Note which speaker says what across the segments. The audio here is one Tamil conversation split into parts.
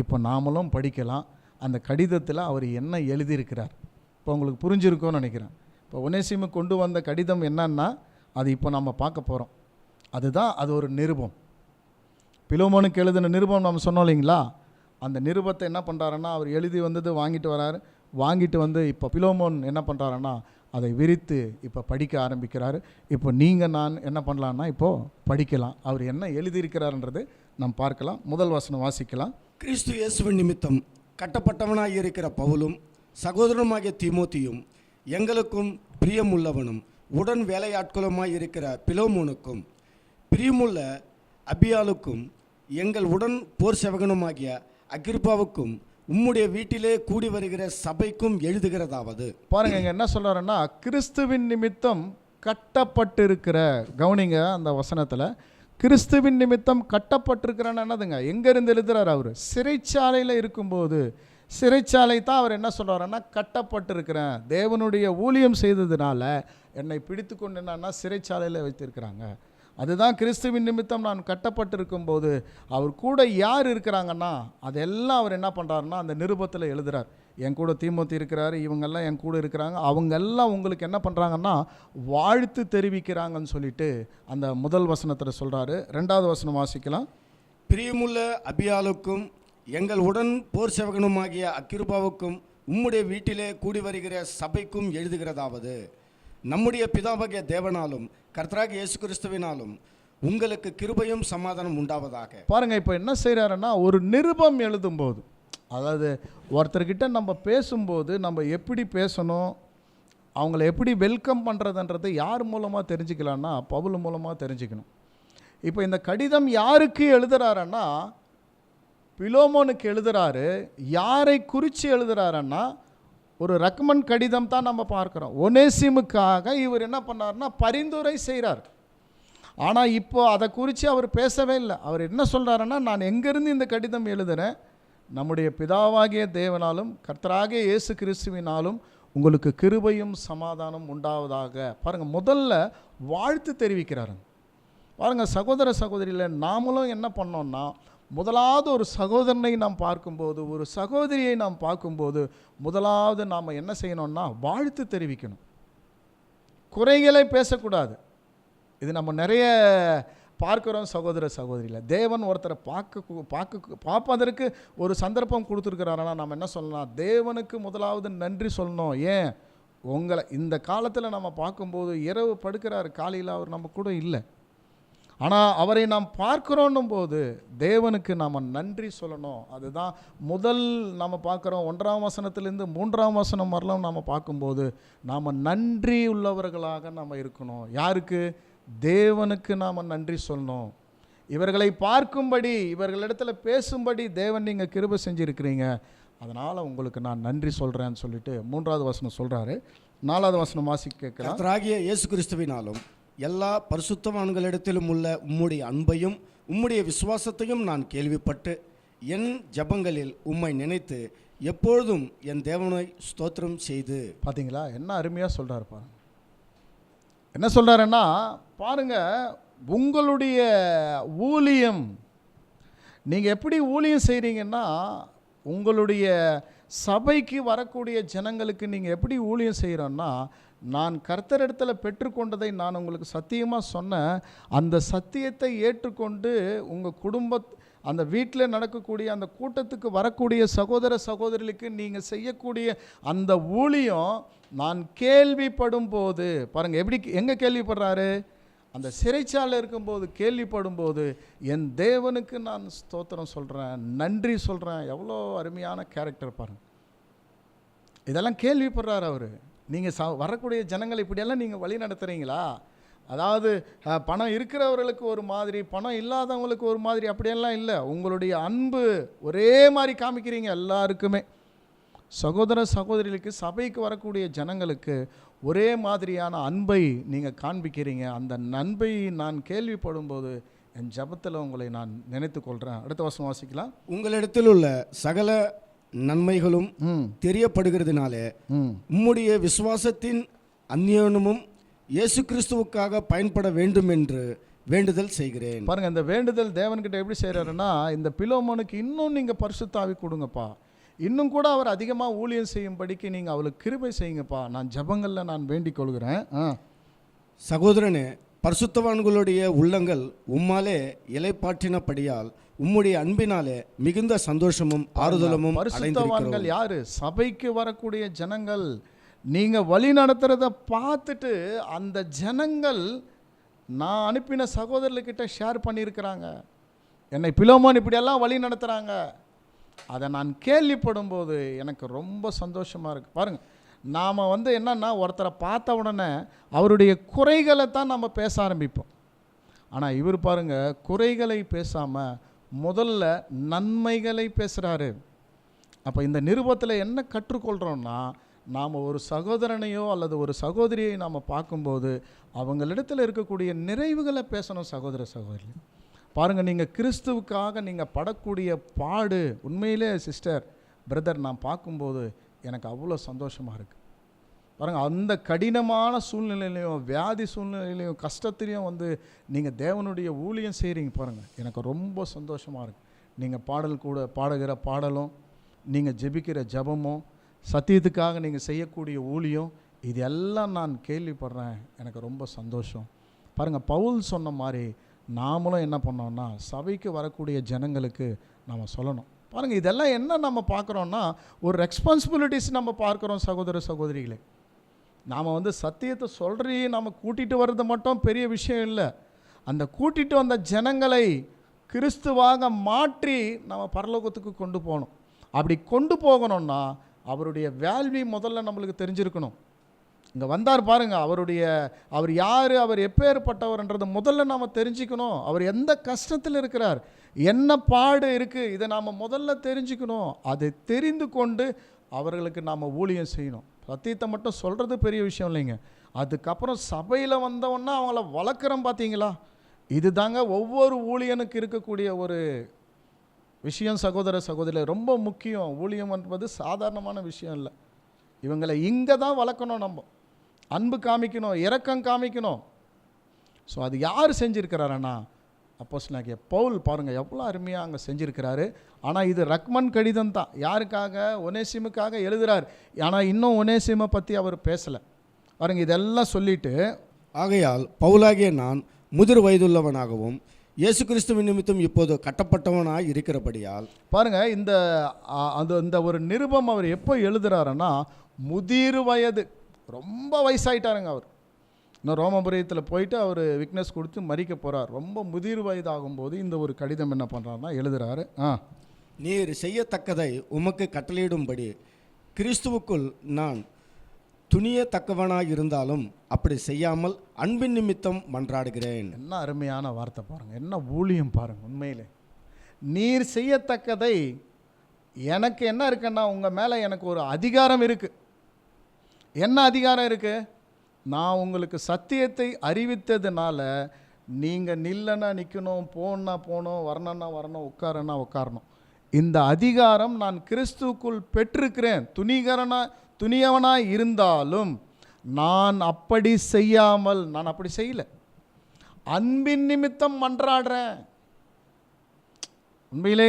Speaker 1: இப்போ நாமளும் படிக்கலாம். அந்த கடிதத்தில் அவர் என்ன எழுதியிருக்கிறார் இப்போ உங்களுக்கு புரிஞ்சிருக்கும்னு நினைக்கிறேன். இப்போ ஒனேசிமு கொண்டு வந்த கடிதம் என்னன்னா அது இப்போ நம்ம பார்க்க போகிறோம். அதுதான் அது ஒரு நிருபம். பிலோமோனுக்கு எழுதின நிருபம் நம்ம சொன்னோம் இல்லைங்களா? அந்த நிருபத்தை என்ன பண்ணுறாருன்னா அவர் எழுதி வந்தது வாங்கிட்டு வராரு. வாங்கிட்டு வந்து இப்போ பிலோமோன் என்ன பண்ணுறாருன்னா அதை விரித்து இப்போ படிக்க ஆரம்பிக்கிறாரு. இப்போ நீங்கள் நான் என்ன பண்ணலான்னா இப்போது படிக்கலாம். அவர் என்ன எழுதியிருக்கிறாருன்றது நாம் பார்க்கலாம். முதல் வசனம் வாசிக்கலாம்.
Speaker 2: கிறிஸ்து இயேசுவின் நிமித்தம் கட்டப்பட்டவனாக இருக்கிற பவுலும் சகோதரனுமாகிய தீமோத்தியும் எங்களுக்கும் பிரியமுள்ளவனும் உடன் வேலையாட்களுமாய் இருக்கிற பிலோமோனுக்கும் பிரியமுள்ள அபியாளுக்கும் எங்கள் உடன் போர் சேவகனுமாகிய அகிர்பாவுக்கும் உம்முடைய வீட்டிலே கூடி வருகிற சபைக்கும் எழுதுகிறதாவது.
Speaker 1: பாருங்க இங்க என்ன சொல்றாருன்னா கிறிஸ்துவின் நிமித்தம் கட்டப்பட்டிருக்கிற, கவனிங்க அந்த வசனத்தில் கிறிஸ்துவின் நிமித்தம் கட்டப்பட்டிருக்கிறன்னு என்னதுங்க எங்கேருந்து எழுதுறாரு? அவர் சிறைச்சாலையில் இருக்கும்போது, சிறைச்சாலை தான் அவர் என்ன சொல்கிறாருன்னா கட்டப்பட்டிருக்கிறேன், தேவனுடைய ஊழியம் செய்ததுனால என்னை பிடித்து கொண்டு என்னன்னா சிறைச்சாலையில் வைத்திருக்கிறாங்க. அதுதான் கிறிஸ்துவின் நிமித்தம் நான் கட்டப்பட்டிருக்கும் போது அவர் கூட யார் இருக்கிறாங்கன்னா அதெல்லாம் அவர் என்ன பண்ணுறாருன்னா அந்த நிருபத்தில் எழுதுகிறார். என் கூட தீமோத்தி இருக்கிறாரு, இவங்கெல்லாம் என் கூட இருக்கிறாங்க, அவங்கெல்லாம் உங்களுக்கு என்ன பண்ணுறாங்கன்னா வாழ்த்து தெரிவிக்கிறாங்கன்னு சொல்லிட்டு அந்த முதல் வசனத்தில் சொல்கிறாரு. ரெண்டாவது வசனம் வாசிக்கலாம்.
Speaker 2: பிரியமுள்ள அபியாளுக்கும் எங்கள் உடன் போர் சேவகனுமாகிய அக்கிருபாவுக்கும் உம்முடைய வீட்டிலே கூடி வருகிற சபைக்கும் எழுதுகிறதாவது. நம்முடைய பிதாவாகிய தேவனாலும் கர்த்தராகிய இயேசு கிறிஸ்துவினாலும் உங்களுக்கு கிருபையும் சமாதானம் உண்டாவதாக.
Speaker 1: பாருங்கள் இப்போ என்ன செய்கிறாருன்னா ஒரு நிருபம் எழுதும்போது, அதாவது ஒருத்தர்கிட்ட நம்ம பேசும்போது நம்ம எப்படி பேசணும், அவங்கள எப்படி வெல்கம் பண்ணுறதுன்றதை யார் மூலமாக தெரிஞ்சுக்கலான்னா பவுல் மூலமாக தெரிஞ்சுக்கணும். இப்போ இந்த கடிதம் யாருக்கு எழுதுகிறாருன்னா பிலோமோனுக்கு எழுதுகிறாரு. யாரை குறித்து எழுதுகிறாருன்னா ஒரு ரெக்கமெண்ட் கடிதம் தான் நம்ம பார்க்குறோம். ஒனேசிமுக்காக இவர் என்ன பண்ணார்னா பரிந்துரை செய்கிறார். ஆனால் இப்போ அதை குறித்து அவர் பேசவே இல்லை. அவர் என்ன சொல்கிறாருன்னா நான் எங்கேருந்து இந்த கடிதம் எழுதுகிறேன், நம்முடைய பிதாவாகிய தேவனாலும் கர்த்தராகிய இயேசு கிறிஸ்துவினாலும் உங்களுக்கு கிருபையும் சமாதானம் உண்டாவதாக. பாருங்கள் முதல்ல வாழ்த்து தெரிவிக்கிறாருங்க. பாருங்கள் சகோதர சகோதரியில் நாமளும் என்ன பண்ணோன்னா முதலாவது ஒரு சகோதரனை நாம் பார்க்கும்போது, ஒரு சகோதரியை நாம் பார்க்கும்போது முதலாவது நாம் என்ன செய்யணும்னா வாழ்த்து தெரிவிக்கணும், குறைகளை பேசக்கூடாது. இது நம்ம நிறைய பார்க்குறோம் சகோதர சகோதரியில். தேவன் ஒருத்தரை பார்ப்பதற்கு ஒரு சந்தர்ப்பம் கொடுத்துருக்கிறாருன்னா நம்ம என்ன சொல்லலாம், தேவனுக்கு முதலாவது நன்றி சொல்லணும். ஏன் உங்களை இந்த காலத்தில் நம்ம பார்க்கும்போது இரவு படுக்கிறாரு, காலையில் அவர் நம்ம கூட இல்லை, ஆனால் அவரை நாம் பார்க்குறோன்னும் போது தேவனுக்கு நாம் நன்றி சொல்லணும். அதுதான் முதல் நம்ம பார்க்குறோம். 1ஆம் வசனத்திலேருந்து 3ஆம் வசனம் வரலாம் நாம் பார்க்கும்போது நாம் நன்றி உள்ளவர்களாக நாம் இருக்கணும். யாருக்கு? தேவனுக்கு நாம் நன்றி சொல்லணும். இவர்களை பார்க்கும்படி, இவர்களிடத்தில் பேசும்படி தேவன் நீங்கள் கிருபை செஞ்சுருக்கிறீங்க, அதனால் உங்களுக்கு நான் நன்றி சொல்கிறேன்னு சொல்லிட்டு 3ஆவது வசனம் சொல்கிறாரு. 4ஆவது வசனம் வாசிக்க கேட்குறேன்.
Speaker 2: கர்த்தராகிய இயேசு கிறிஸ்துவினாலும் எல்லா பரிசுத்தவான்களிடத்திலும் உள்ள உம்முடைய அன்பையும் உம்முடைய விசுவாசத்தையும் நான் கேள்விப்பட்டு என் ஜபங்களில் உம்மை நினைத்து எப்பொழுதும் என் தேவனை ஸ்தோத்திரம் செய்து.
Speaker 1: பார்த்தீங்களா என்ன அருமையாக சொல்கிறார் பாருங்க. என்ன சொல்கிறாருன்னா பாருங்கள் உங்களுடைய ஊழியம், நீங்கள் எப்படி ஊழியம் செய்கிறீங்கன்னா உங்களுடைய சபைக்கு வரக்கூடிய ஜனங்களுக்கு நீங்கள் எப்படி ஊழியம் செய்கிறோன்னா நான் கர்த்தரிடத்தில் பெற்றுக்கொண்டதை நான் உங்களுக்கு சத்தியமாக சொன்னேன், அந்த சத்தியத்தை ஏற்றுக்கொண்டு உங்கள் அந்த வீட்டில் நடக்கக்கூடிய அந்த கூட்டத்துக்கு வரக்கூடிய சகோதர சகோதரிகளுக்கு நீங்கள் செய்யக்கூடிய அந்த ஊழியம் நான் கேள்விப்படும் போது, பாருங்கள் எப்படி எங்கே கேள்விப்படுறாரு, அந்த சிறைச்சாலை இருக்கும்போது கேள்விப்படும் போது என் தேவனுக்கு நான் ஸ்தோத்திரம் சொல்கிறேன், நன்றி சொல்கிறேன். எவ்வளோ அருமையான கேரக்டர் பாருங்கள். இதெல்லாம் கேள்விப்படுறாரு அவர். நீங்கள் வரக்கூடிய ஜனங்கள் இப்படியெல்லாம் நீங்கள் வழி நடத்துகிறீங்களா? அதாவது பணம் இருக்கிறவர்களுக்கு ஒரு மாதிரி, பணம் இல்லாதவங்களுக்கு ஒரு மாதிரி, அப்படியெல்லாம் இல்லை. உங்களுடைய அன்பு ஒரே மாதிரி காமிக்கிறீங்க எல்லாருக்குமே. சகோதர சகோதரிகளுக்கு சபைக்கு வரக்கூடிய ஜனங்களுக்கு ஒரே மாதிரியான அன்பை நீங்கள் காண்பிக்கிறீங்க. அந்த அன்பை நான் கேள்விப்படும் போது என் ஜபத்தில் உங்களை நான் நினைத்து கொள்கிறேன். அடுத்த வசனம் வாசிக்கலாம்.
Speaker 2: உங்களிடத்தில் உள்ள சகல நன்மைகளும் தெரியப்படுகிறதுனாலே உம்முடைய விசுவாசத்தின் அந்நியனமும் இயேசு கிறிஸ்துவுக்காக பயன்பட வேண்டும் என்று வேண்டுதல் செய்கிறேன்.
Speaker 1: பாருங்க, இந்த வேண்டுதல் தேவன்கிட்ட எப்படி செய்கிறாருன்னா, இந்த பிலோமோனுக்கு இன்னும் நீங்கள் பரிசுத்த ஆவி கொடுங்கப்பா, இன்னும் கூட அவர் அதிகமாக ஊழியம் செய்யும்படிக்கு நீங்கள் அவளுக்கு கிருபை செய்யுங்கப்பா, நான் ஜெபங்களில் நான் வேண்டிக் கொள்கிறேன்.
Speaker 2: சகோதரனே, பரிசுத்தவான்களுடைய உள்ளங்கள் உம்மாலே இலைப்பாற்றினபடியால் உம்முடைய அன்பினாலே மிகுந்த சந்தோஷமும் ஆறுதலும்
Speaker 1: பரிசுத்தவான்கள் யாரு? சபைக்கு வரக்கூடிய ஜனங்கள். நீங்க வழி நடத்துறத பார்த்துட்டு அந்த ஜனங்கள் நான் அனுப்பின சகோதரர்கிட்ட ஷேர் பண்ணியிருக்கிறாங்க, என்னை பிலோமோன் இப்படியெல்லாம் வழி நடத்துகிறாங்க. அதை நான் கேள்விப்படும் போது எனக்கு ரொம்ப சந்தோஷமாக இருக்குது. பாருங்கள், நாம் என்னன்னா ஒருத்தரை பார்த்த உடனே அவருடைய குறைகளை தான் நம்ம பேச ஆரம்பிப்போம். ஆனால் இவர் பாருங்கள், குறைகளை பேசாமல் முதல்ல நன்மைகளை பேசுகிறாரு. அப்போ இந்த நிருபத்தில் என்ன கற்றுக்கொள்கிறோன்னா, நாம் ஒரு சகோதரனையோ அல்லது ஒரு சகோதரியை நாம் பார்க்கும்போது அவங்களிடத்தில் இருக்கக்கூடிய நிறைவுகளை பேசணும். சகோதர சகோதரி பாருங்கள், நீங்கள் கிறிஸ்துவுக்காக நீங்கள் படக்கூடிய பாடு உண்மையிலே சிஸ்டர் பிரதர் நான் பார்க்கும்போது எனக்கு அவ்வளோ சந்தோஷமாக இருக்குது. பாருங்கள், அந்த கடினமான சூழ்நிலையிலையும் வியாதி சூழ்நிலையிலையும் கஷ்டத்துலேயும் நீங்கள் தேவனுடைய ஊழியம் செய்கிறீங்க. பாருங்கள், எனக்கு ரொம்ப சந்தோஷமாக இருக்குது. நீங்கள் பாடல் கூட பாடுகிற பாடலும், நீங்கள் ஜெபிக்கிற ஜெபமும், சத்தியத்துக்காக நீங்கள் செய்யக்கூடிய ஊழியம், இது எல்லாம் நான் கேள்விப்படுறேன். எனக்கு ரொம்ப சந்தோஷம். பாருங்கள், பவுல் சொன்ன மாதிரி நாமளும் என்ன பண்ணோம்னா சபைக்கு வரக்கூடிய ஜனங்களுக்கு நம்ம சொல்லணும். பாருங்கள், இதெல்லாம் என்ன நம்ம பார்க்குறோன்னா ஒரு ரெஸ்பான்சிபிலிட்டிஸ் நம்ம பார்க்குறோம். சகோதர சகோதரிகளே, நாம் சத்தியத்தை சொல்கிறீ நம்ம கூட்டிகிட்டு வர்றது மட்டும் பெரிய விஷயம் இல்லை. அந்த கூட்டிகிட்டு வந்த ஜனங்களை கிறிஸ்துவாக மாற்றி நம்ம பரலோகத்துக்கு கொண்டு போகணும். அப்படி கொண்டு போகணும்னா அவருடைய வேல்வி முதல்ல நம்மளுக்கு தெரிஞ்சிருக்கணும். இங்கே வந்தார் பாருங்கள், அவர் யார், அவர் எப்பேற்பட்டவர்ன்றதை முதல்ல நாம் தெரிஞ்சுக்கணும். அவர் எந்த கஷ்டத்தில் இருக்கிறார், என்ன பாடு இருக்குது, இதை நாம் முதல்ல தெரிஞ்சுக்கணும். அதை தெரிந்து கொண்டு அவர்களுக்கு நாம் ஊழியம் செய்யணும். சத்தியத்தை மட்டும் சொல்கிறது பெரிய விஷயம் இல்லைங்க. அதுக்கப்புறம் சபையில் வந்தவொன்னா அவங்கள வளர்க்குறோம். பார்த்தீங்களா, இது தாங்க ஒவ்வொரு ஊழியனுக்கு இருக்கக்கூடிய ஒரு விஷயம். சகோதர சகோதரி, ரொம்ப முக்கியம். ஊழியம் என்பது சாதாரணமான விஷயம் இல்லை. இவங்களை இங்கே தான் வளர்க்கணும். நம்ம அன்பு காமிக்கணும், இரக்கம் காமிக்கணும். ஸோ அது யார் செஞ்சுருக்கிறாருன்னா அப்போஸ்தலனாகிய பவுல். பாருங்கள், எவ்வளோ அருமையாக அங்கே செஞ்சுருக்கிறாரு. ஆனால் இது ரக்மன் கடிதம் தான். யாருக்காக? ஒனேசிமுக்காக எழுதுகிறார். ஆனால் இன்னும் ஒனேசிமை பற்றி அவர் பேசலை. பாருங்கள், இதெல்லாம் சொல்லிவிட்டு,
Speaker 2: ஆகையால் பவுலாகிய நான் முதிர் வயதுள்ளவனாகவும் இயேசு கிறிஸ்துவின் நிமித்தம் இப்போது கட்டப்பட்டவனாய் இருக்கிறபடியால்.
Speaker 1: பாருங்கள், இந்த ஒரு நிருபம் அவர் எப்போ எழுதுகிறாருன்னா முதிர் வயது, ரொம்ப வயசாயிட்டாருங்க அவர். இன்னும் ரோமபுரியத்தில் போயிட்டு அவர் விக்னஸ் கொடுத்து மறிக்க போகிறார். ரொம்ப முதிர் வயது ஆகும்போது இந்த ஒரு கடிதம் என்ன பண்ணுறாருன்னா எழுதுகிறாரு.
Speaker 2: நீர் செய்யத்தக்கதை உமக்கு கட்டளையிடும்படி கிறிஸ்துவுக்குள் நான் துணியத்தக்கவனாய் இருந்தாலும் அப்படி செய்யாமல் அன்பின் நிமித்தம் மன்றாடுகிறேன்.
Speaker 1: என்ன அருமையான வார்த்தை பாருங்கள், என்ன ஊழியம் பாருங்கள். உண்மையிலே நீர் செய்யத்தக்கதை, எனக்கு என்ன இருக்குன்னா உங்கள் மேலே எனக்கு ஒரு அதிகாரம் இருக்குது. என்ன அதிகாரம் இருக்குது? நான் உங்களுக்கு சத்தியத்தை அறிவித்ததுனால நீங்கள் நில்லனா நிற்கணும், போனா போகணும், வரணுன்னா வரணும், உட்காரனா உட்காரணும். இந்த அதிகாரம் நான் கிறிஸ்துவுக்குள் பெற்றிருக்கிறேன். துணியவனாய் இருந்தாலும் நான் அப்படி செய்யாமல், நான் அப்படி செய்யலை, அன்பின் நிமித்தம் மன்றாடுறேன். உண்மையிலே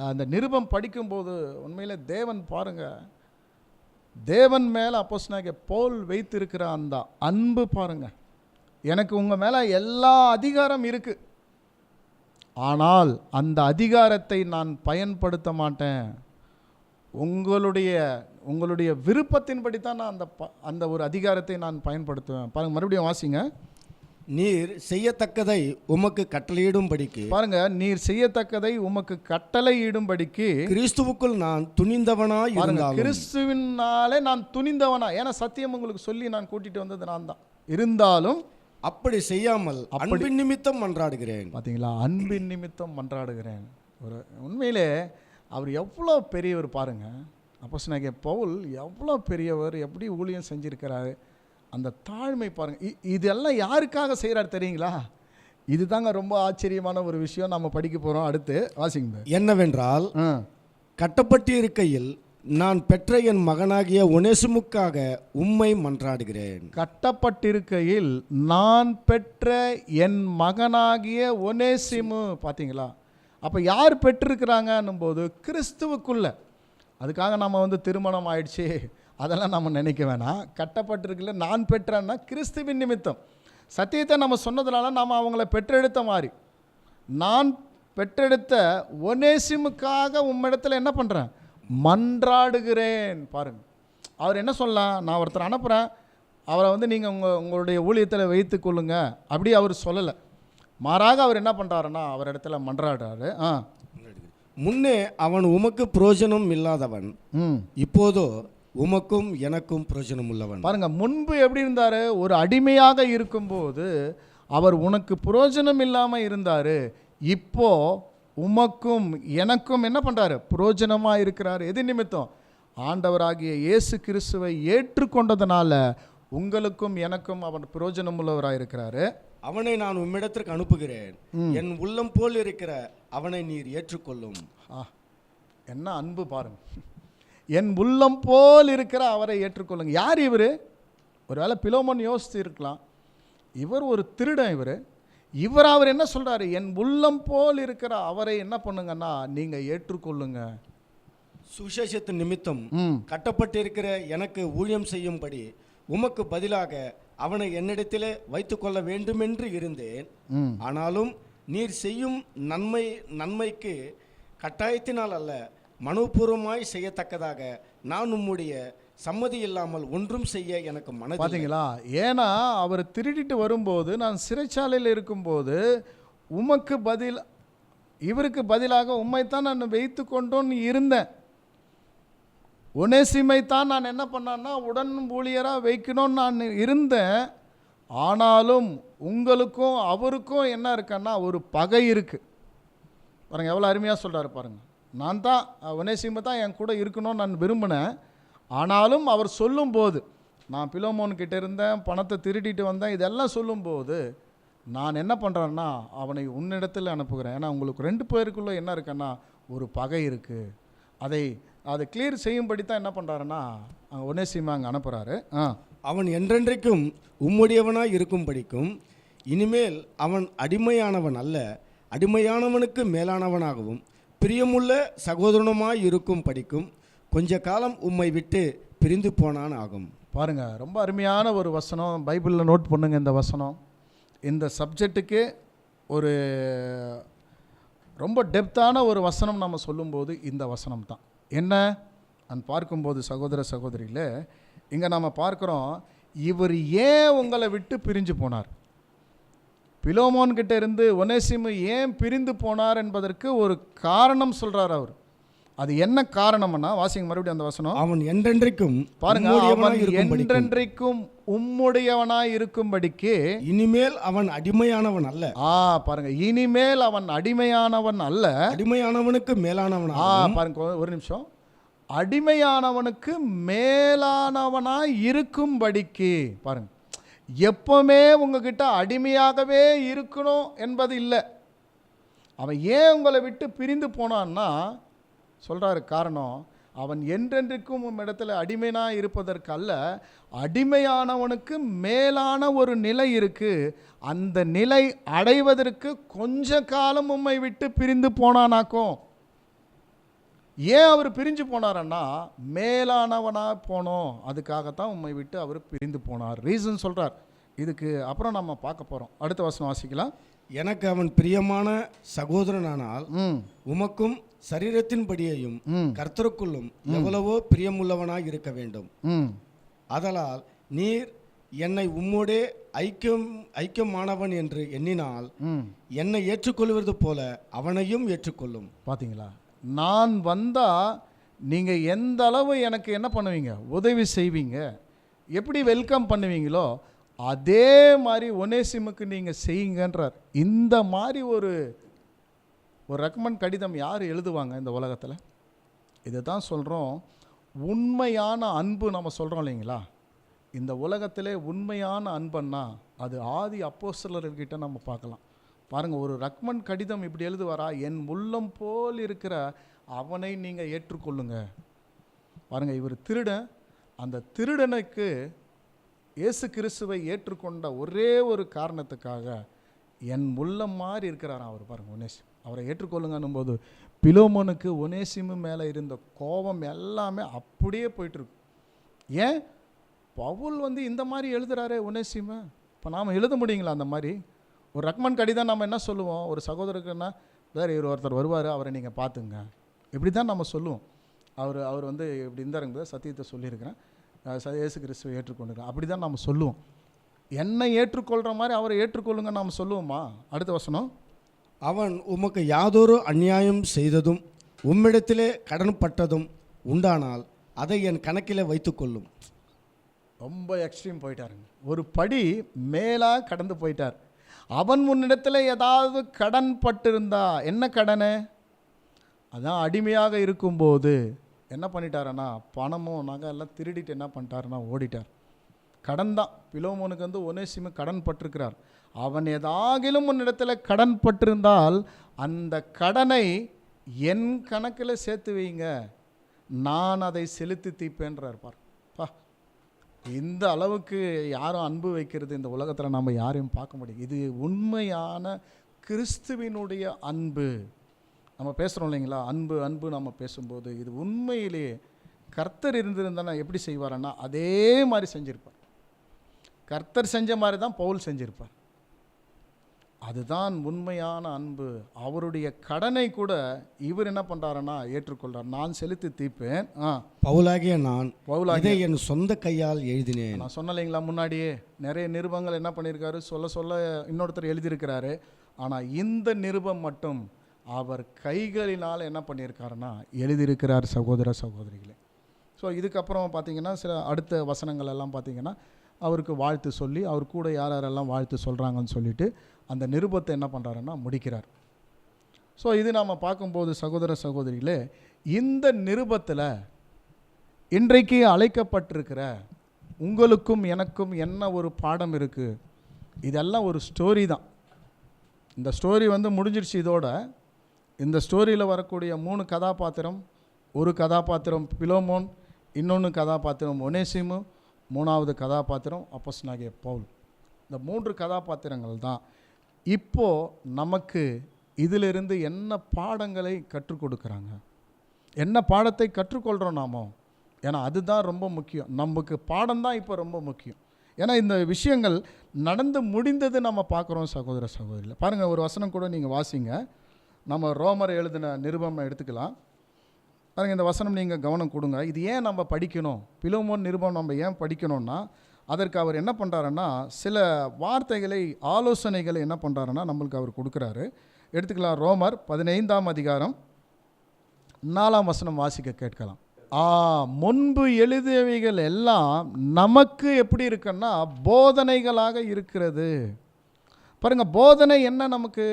Speaker 1: அந்த நிருபம் படிக்கும்போது உண்மையிலே தேவன் பாருங்கள், தேவன் மேலே அப்போஸ்தலனாகிய பவுல் வைத்திருக்கிற அந்த அன்பு பாருங்கள். எனக்கு உங்கள் மேலே எல்லா அதிகாரம் இருக்குது, ஆனால் அந்த அதிகாரத்தை நான் பயன்படுத்த மாட்டேன். உங்களுடைய விருப்பத்தின்படி தான் நான் அந்த ஒரு அதிகாரத்தை நான் பயன்படுத்துவேன். பாருங்கள், மறுபடியும் வாசிங்க.
Speaker 2: நீர் செய்யத்தக்கதை உமக்கு கட்டளையிடும்படிக்கு.
Speaker 1: பாருங்க, நீர் செய்யத்தக்கதை உமக்கு கட்டளையிடும்படிக்கு கிறிஸ்துவுக்குள் நான் துணிந்தவனாய் இருந்தாலும். கிறிஸ்துவினாலே நான் துணிந்தவனா, ஏன்னா சத்தியம் உங்களுக்கு சொல்லி நான் கூட்டிட்டு வந்தது நான் தான். இருந்தாலும்
Speaker 2: அப்படி செய்யாமல் அன்பின் நிமித்தம் மன்றாடுகிறேன்.
Speaker 1: பார்த்தீங்களா, அன்பின் நிமித்தம் மன்றாடுகிறேன். ஒரு உண்மையிலே அவர் எவ்வளோ பெரியவர் பாருங்க. அப்போஸ்தலனாகிய பவுல் எவ்வளோ பெரியவர், எப்படி ஊழியம் செஞ்சிருக்கிறாரு. அந்த தாழ்மை பாருங்கள். இதெல்லாம் யாருக்காக செய்கிறார் தெரியுங்களா? இது தாங்க ரொம்ப ஆச்சரியமான ஒரு விஷயம். நம்ம படிக்க போகிறோம். அடுத்து வாசிங்க.
Speaker 2: என்னவென்றால் கட்டப்பட்டு இருக்கையில் நான் பெற்ற என் மகனாகிய ஒனேசிமுக்காக உம்மை மன்றாடுகிறேன்.
Speaker 1: கட்டப்பட்டிருக்கையில் நான் பெற்ற என் மகனாகிய ஒனேசிமு. பார்த்தீங்களா? அப்போ யார் பெற்றிருக்கிறாங்கன்னும் போது கிறிஸ்துவுக்குள்ள. அதுக்காக நம்ம திருமணம் ஆயிடுச்சு அதெல்லாம் நம்ம நினைக்க வேணாம். கட்டப்பட்டிருக்கல நான் பெற்றேன்னா கிறிஸ்துவின் நிமித்தம் சத்தியத்தை நம்ம சொன்னதுனால நாம் அவங்கள பெற்றெடுத்த மாதிரி, நான் பெற்றெடுத்த ஒனேசிமுக்காக உம்மிடத்தில் என்ன பண்ணுறேன், மன்றாடுகிறேன். பாருங்கள், அவர் என்ன சொல்லலாம், நான் ஒருத்தர் அனுப்புகிறேன், அவரை நீங்கள் உங்களுடைய ஊழியத்தில் வைத்து கொள்ளுங்க அப்படி அவர் சொல்லலை. மாறாக அவர் என்ன பண்ணுறாருன்னா அவர் இடத்துல மன்றாடுறாரு.
Speaker 2: முன்னே அவன் உமக்கு பிரயோஜனம் இல்லாதவன், இப்போதோ உமக்கும் எனக்கும் பிரயோஜனம் உள்ளவன்.
Speaker 1: பாருங்க, முன்பு எப்படி இருந்தார், ஒரு அடிமையாக இருக்கும்போது அவர் உனக்கு பிரயோஜனம் இல்லாமல் இருந்தார். இப்போ உமக்கும் எனக்கும் என்ன பண்ணுறாரு, பிரயோஜனமாக இருக்கிறார். எது நிமித்தம், ஆண்டவராகிய இயேசு கிறிஸ்துவை ஏற்றுக்கொண்டதுனால உங்களுக்கும் எனக்கும் அவர் பிரயோஜனம் உள்ளவராக இருக்கிறாரு.
Speaker 2: அவனை நான் உம்மிடத்திற்கு அனுப்புகிறேன், என் உள்ளம் போல் இருக்கிற அவனை நீர் ஏற்றுக்கொள்ளும்.
Speaker 1: என்ன அன்பு பாருங்க, என் உள்ளம் போல் இருக்கிற அவரை ஏற்றுக்கொள்ளுங்க. யார் இவர்? ஒருவேளை பிலோமோன் யோசித்து இருக்கலாம், இவர் ஒரு திருடன். அவர் என்ன சொல்றாரு, என் உள்ளம் போல் இருக்கிற அவரை என்ன பண்ணுங்கன்னா நீங்க ஏற்றுக்கொள்ளுங்க.
Speaker 2: சுவிசேஷத்தின் நிமித்தம் கட்டப்பட்டிருக்கிற எனக்கு ஊழியம் செய்யும்படி உமக்கு பதிலாக அவனை என்னிடத்திலே வைத்துக்கொள்ள வேண்டுமென்று இருந்தேன். ஆனாலும் நீர் செய்யும் நன்மைக்கு கட்டாயத்தினால் அல்ல, மனப்பூர்வமாய் செய்யத்தக்கதாக நான் உம்முடைய சம்மதி இல்லாமல் ஒன்றும் செய்ய எனக்கு மனது.
Speaker 1: பார்த்தீங்களா? ஏன்னா அவர் திருடிட்டு வரும்போது, நான் சிறைச்சாலையில் இருக்கும்போது உமக்கு இவருக்கு பதிலாக உம்மைத்தான் நான் வைத்து கொண்டோன்னு இருந்தேன். ஒனேசிமை தான் நான் என்ன பண்ணேன்னா உடன் ஊழியராக வைக்கணும்னு நான் இருந்தேன். ஆனாலும் உங்களுக்கும் அவருக்கும் என்ன இருக்குன்னா ஒரு பகை இருக்குது. பாருங்கள், எவ்வளோ அருமையாக சொல்கிறாரு பாருங்கள். நான் தான் ஒனேசிமை தான் என் கூட இருக்கணும்னு நான் விரும்பினேன். ஆனாலும் அவர் சொல்லும்போது, நான் பிலோமோன்கிட்ட இருந்தேன், பணத்தை திருடிட்டு வந்தேன், இதெல்லாம் சொல்லும்போது நான் என்ன பண்ணுறேன்னா அவனை உன்னிடத்தில் அனுப்புகிறேன். ஏன்னா உங்களுக்கு 2 பேருக்குள்ளே என்ன இருக்குன்னா ஒரு பகை இருக்குது. அதை கிளியர் செய்யும்படி தான் என்ன பண்ணுறாருன்னா ஒனேசிமை அங்கே அனுப்புகிறாரு.
Speaker 2: அவன் என்றென்றைக்கும் உம்முடையவனாய் இருக்கும்படிக்கும் இனிமேல் அவன் அடிமையானவன் அல்ல, அடிமையானவனுக்கு மேலானவனாகவும் பிரியமுள்ள சகோதரனுமாய் இருக்கும் படிக்கும் கொஞ்ச காலம் உம்மை விட்டு பிரிந்து போனான் ஆகும்.
Speaker 1: பாருங்கள், ரொம்ப அருமையான ஒரு வசனம். பைபிளில் நோட் பண்ணுங்க இந்த வசனம். இந்த சப்ஜெக்ட்டுக்கு ஒரு ரொம்ப டெப்த்தான ஒரு வசனம் நம்ம சொல்லும்போது இந்த வசனம் தான். என்ன நான் பார்க்கும்போது சகோதர சகோதரியில் இங்கே நாம் பார்க்குறோம், இவர் ஏன் உங்களை விட்டு பிரிஞ்சு போனார், பிலோமோன்கிட்ட இருந்து ஒனேசிமு ஏன் பிரிந்து போனார் என்பதற்கு ஒரு காரணம் சொல்கிறார் அவர். அது என்ன காரணம்னா, வாசிங்க மறுபடியும் அந்த வசனம்.
Speaker 2: அவன் என்றென்றைக்கும்
Speaker 1: பாருங்க, அவன் என்றென்றைக்கும் உம்முடையவனாய் இருக்கும்படிக்கு
Speaker 2: இனிமேல் அவன் அடிமையானவன் அல்ல.
Speaker 1: பாருங்க, இனிமேல் அவன் அடிமையானவன் அல்ல,
Speaker 2: அடிமையானவனுக்கு மேலானவன்.
Speaker 1: பாருங்க ஒரு நிமிஷம், அடிமையானவனுக்கு மேலானவனாய் இருக்கும்படிக்கு. பாருங்க, எப்பவுமே உங்ககிட்ட அடிமையாகவே இருக்கணும் என்பது இல்லை. அவன் ஏன் உங்களை விட்டு பிரிந்து போனான்னா சொல்கிறாரு காரணம், அவன் என்றென்றைக்கும் இடத்துல அடிமையாக இருப்பதற்கு அல்ல, அடிமையானவனுக்கு மேலான ஒரு நிலை இருக்குது. அந்த நிலை அடைவதற்கு கொஞ்ச காலம் உம்மை விட்டு பிரிந்து போனானாக்கும். ஏன் அவர் பிரிஞ்சு போனாரன்னா மேலானவனாக போனோம், அதுக்காகத்தான் உம்மை விட்டு அவர் பிரிந்து போனார். ரீசன் சொல்கிறார். இதுக்கு அப்புறம் நம்ம பார்க்க போகிறோம். அடுத்த வசனம் வாசிக்கலாம்.
Speaker 2: எனக்கு அவன் பிரியமான சகோதரனானால் உமக்கும் சரீரத்தின்படியையும் கர்த்தருக்குள்ளும் எவ்வளவோ பிரியமுள்ளவனாய் இருக்க வேண்டும். அதனால் நீர் என்னை உம்மோடே ஐக்கியமானவன் என்று எண்ணினால் என்னை ஏற்றுக்கொள்வது போல அவனையும் ஏற்றுக்கொள்ளும்.
Speaker 1: பார்த்தீங்களா? நான் வந்தால் நீங்கள் எந்த அளவு எனக்கு என்ன பண்ணுவீங்க, உதவி செய்வீங்க, எப்படி வெல்கம் பண்ணுவீங்களோ அதே மாதிரி ஒனேசிமுக்கு நீங்கள் செய்யுங்கன்றார். இந்த மாதிரி ஒரு ரெக்கமெண்ட் கடிதம் யார் எழுதுவாங்க இந்த உலகத்தில்? இதை தான் சொல்கிறோம், உண்மையான அன்பு நம்ம சொல்கிறோம் இல்லைங்களா? இந்த உலகத்திலே உண்மையான அன்பன்னா அது ஆதி அப்போஸ்தலர்கிட்ட நம்ம பார்க்கலாம். பாருங்கள், ஒரு ரெக்கமெண்ட் கடிதம் இப்படி எழுதுவாரா, என் உள்ளம் போல் இருக்கிற அவனை நீங்கள் ஏற்றுக்கொள்ளுங்க. பாருங்கள், இவர் திருடன். அந்த திருடனுக்கு இயேசு கிறிஸ்துவை ஏற்றுக்கொண்ட ஒரே ஒரு காரணத்துக்காக என் உள்ளம் மாதிரி இருக்கிறாராம் அவர். பாருங்கள், ஒனேசிம் அவரை ஏற்றுக்கொள்ளுங்கன்னும் போது பிலோமோனுக்கு ஒனேசிமு மேலே இருந்த கோபம் எல்லாமே அப்படியே போயிட்டுருக்கு. ஏன் பவுல் இந்த மாதிரி எழுதுகிறாரே ஒனேசிமு, இப்போ நாம் எழுத முடியுங்களா அந்த மாதிரி? ஒரு ரெக்கமெண்ட் கடிதம் நம்ம என்ன சொல்லுவோம், ஒரு சகோதரருக்குன்னா வேறு ஒருத்தர் வருவார், அவரை நீங்கள் பார்த்துங்க, இப்படி தான் நம்ம சொல்லுவோம். அவர் இப்படி இருந்தாருங்க, சத்தியத்தை சொல்லியிருக்கிறேன், இயேசு கிறிஸ்துவை ஏற்றுக்கொண்டிருக்கேன், அப்படி தான் நம்ம சொல்லுவோம். என்னை ஏற்றுக்கொள்கிற மாதிரி அவரை ஏற்றுக்கொள்ளுங்க நாம் சொல்லுவோமா? அடுத்த வசனம்,
Speaker 2: அவன் உமக்கு யாதொரு அநியாயம் செய்ததும் உம்மிடத்திலே கடன்பட்டதும் உண்டானால் அதை என் கணக்கில் வைத்துக்கொள்ளும்.
Speaker 1: ரொம்ப எக்ஸ்ட்ரீம் போயிட்டாருங்க, ஒரு படி மேலாக கடந்து போயிட்டார். அவன் முன்னிடத்தில் ஏதாவது கடன் பட்டிருந்தா, என்ன கடனு? அதான் அடிமையாக இருக்கும்போது என்ன பண்ணிட்டாருன்னா பணமும் நகை எல்லாம் திருடிட்டு என்ன பண்ணிட்டாருன்னா ஓடிட்டார். கடன் தான். பிலோமோனுக்கு ஒனேசிமு கடன் பட்டிருக்கிறார். அவன் ஏதாகிலும் முன்னிடத்தில் கடன் பட்டிருந்தால் அந்த கடனை என் கணக்கில் சேர்த்து வைங்க, நான் அதை செலுத்தி தீப்பேன்றார். பா, இந்த அளவுக்கு யாரும் அன்பு வைக்கிறது இந்த உலகத்தில் நம்ம யாரையும் பார்க்க முடியும். இது உண்மையான கிறிஸ்துவினுடைய அன்பு. நம்ம பேசுகிறோம் இல்லைங்களா, அன்பு அன்பு நம்ம பேசும்போது இது உண்மையிலேயே கர்த்தர் இருந்திருந்தானா எப்படி செய்வார்னா அதே மாதிரி செஞ்சிருப்பார். கர்த்தர் செஞ்ச மாதிரி தான் பவுல் செஞ்சிருப்பார். அதுதான் உண்மையான அன்பு. அவருடைய கடனை கூட இவர் என்ன பண்ணுறாருன்னா ஏற்றுக்கொள்கிறார். நான் செலுத்தி தீர்ப்பேன்.
Speaker 2: பவுலாகிய நான் இதை என் சொந்த கையால் எழுதினேன்.
Speaker 1: நான் சொன்னலைங்களா முன்னாடியே, நிறைய நிருபங்கள் என்ன பண்ணியிருக்காரு, சொல்ல இன்னொருத்தர் எழுதியிருக்கிறாரு. ஆனால் இந்த நிருபம் மட்டும் அவர் கைகளினால் என்ன பண்ணியிருக்காருன்னா எழுதியிருக்கிறார் சகோதர சகோதரிகளே. ஸோ இதுக்கப்புறம் பார்த்தீங்கன்னா சில அடுத்த வசனங்கள் எல்லாம் பார்த்தீங்கன்னா அவருக்கு வாழ்த்து சொல்லி அவர் கூட யாரெல்லாம் வாழ்த்து சொல்கிறாங்கன்னு சொல்லிட்டு அந்த நிருபத்தை என்ன பண்ணுறாருன்னா முடிக்கிறார். ஸோ இது நாம் பார்க்கும்போது சகோதர சகோதரிகளே, இந்த நிருபத்தில் இன்றைக்கு அழைக்கப்பட்டிருக்கிற உங்களுக்கும் எனக்கும் என்ன ஒரு பாடம் இருக்குது? இதெல்லாம் ஒரு ஸ்டோரி தான். இந்த ஸ்டோரி முடிஞ்சிருச்சு. இதோட இந்த ஸ்டோரியில் வரக்கூடிய 3 கதாபாத்திரம், ஒரு கதாபாத்திரம் பிலோமோன், இன்னொன்று கதாபாத்திரம் ஒனேசிமு, 3வது கதாபாத்திரம் அப்போஸ்தலனாகிய பவுல். இந்த 3 கதாபாத்திரங்கள் தான் இப்போது நமக்கு இதிலிருந்து என்ன பாடங்களை கற்றுக் கொடுக்குறாங்க, என்ன பாடத்தை கற்றுக்கொள்கிறோம் நாமோ. ஏன்னா அதுதான் ரொம்ப முக்கியம். நமக்கு பாடம் தான் இப்போ ரொம்ப முக்கியம். ஏன்னா இந்த விஷயங்கள் நடந்து முடிந்தது நம்ம பார்க்குறோம் சகோதர சகோதரியில். பாருங்கள், ஒரு வசனம் கூட நீங்கள் வாசிங்க. நம்ம ரோமர் எழுதின நிருபம் எடுத்துக்கலாம். பாருங்கள், இந்த வசனம் நீங்கள் கவனம் கொடுங்க. இது ஏன் நம்ம படிக்கணும், பிலோமோன் நிருபம் நம்ம ஏன் படிக்கணும்னா அதற்கு அவர் என்ன பண்ணுறாருன்னா சில வார்த்தைகளை ஆலோசனைகளை என்ன பண்ணுறாருன்னா நம்மளுக்கு அவர் கொடுக்குறாரு. எடுத்துக்கலாம். ரோமர் 15ஆம் அதிகாரம் 4ஆம் வசனம் வாசிக்க கேட்கலாம். முன்பு எழுதியவைகள் எல்லாம் நமக்கு எப்படி இருக்குன்னா போதனைகளாக இருக்கிறது. பாருங்கள், போதனை என்ன நமக்கு